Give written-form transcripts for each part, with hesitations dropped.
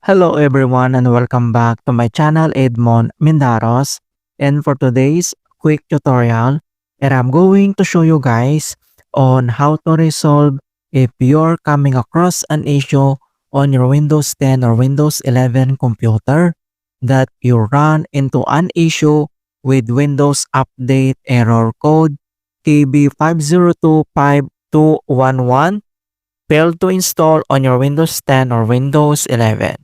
Hello everyone and welcome back to my channel Edmund Mindaros, and for today's quick tutorial I'm going to show you guys on how to resolve if you're coming across an issue on your Windows 10 or Windows 11 computer that you run into an issue with Windows Update error code KB5025211 failed to install on your Windows 10 or Windows 11.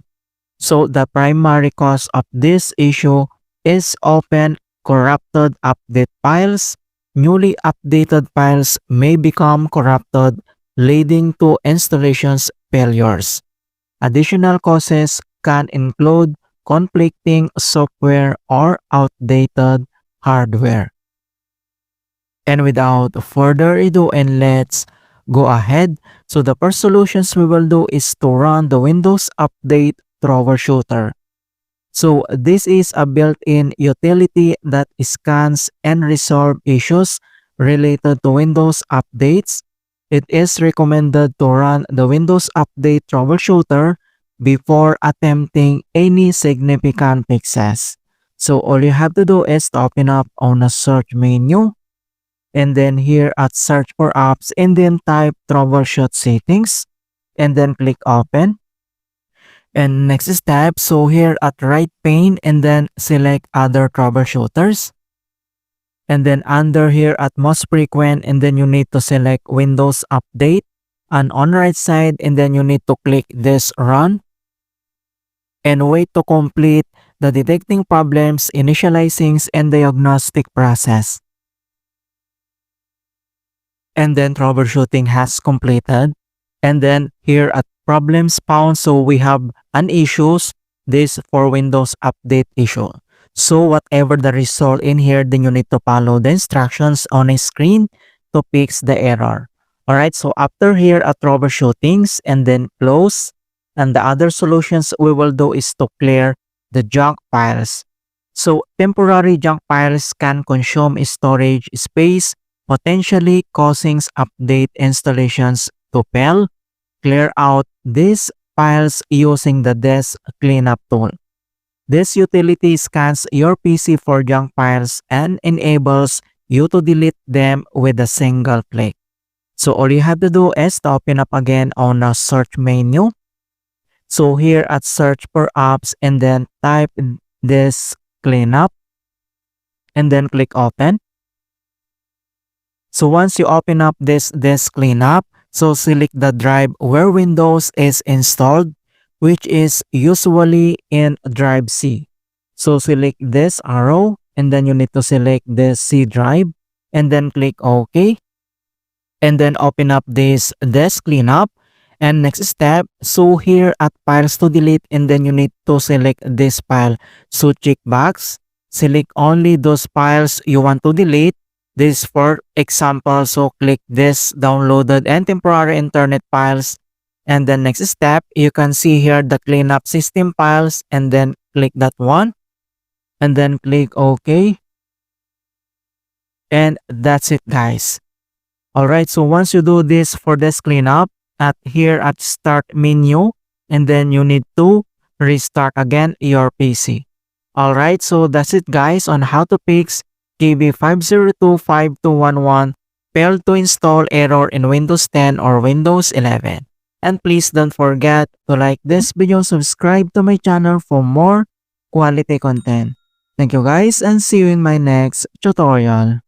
So the primary cause of this issue is often corrupted update files. Newly updated files may become corrupted, leading to installations failures. Additional causes can include conflicting software or outdated hardware. And without further ado, and let's go ahead. So the first solutions we will do is to run the Windows Update Troubleshooter. So this is a built-in utility that scans and resolves issues related to Windows updates. It is recommended to run the Windows Update Troubleshooter before attempting any significant fixes. So all you have to do is to open up on a search menu, and then here at search for apps, and then type troubleshoot settings, and then click open. And next step, so here at right pane, and then select other troubleshooters. And then under here at most frequent, and then you need to select Windows Update. And on right side, and then you need to click this run. And wait to complete the detecting problems, initializing, and diagnostic process. And then troubleshooting has completed. And then here at problems found, so we have an issues, this for Windows Update issue. So whatever the result in here, then you need to follow the instructions on a screen to fix the error. Alright, so after here at troubleshootings, and then close, and the other solutions we will do is to clear the junk files. So temporary junk files can consume storage space, potentially causing update installations to fail. Clear out these files using the disk cleanup tool. This utility scans your PC for junk files and enables you to delete them with a single click. So all you have to do is to open up again on the search menu. So here at search for apps, and then type this cleanup, and then click open. So once you open up this cleanup, so select the drive where Windows is installed, which is usually in drive C. So select this arrow, and then you need to select this C drive, and then click OK. And then open up this cleanup. And next step, so here at files to delete, and then you need to select this file. So check box, select only those files you want to delete. This for example, so click this downloaded and temporary internet files. And then next step, you can see here the cleanup system files, and then click that one, and then click OK. And that's it, guys. Alright, so once you do this for this cleanup, at here at start menu, and then you need to restart again your PC. Alright, so that's it, guys, on how to fix KB5025211 failed to install error in Windows 10 or Windows 11. And please don't forget to like this video, subscribe to my channel for more quality content. Thank you guys, and see you in my next tutorial.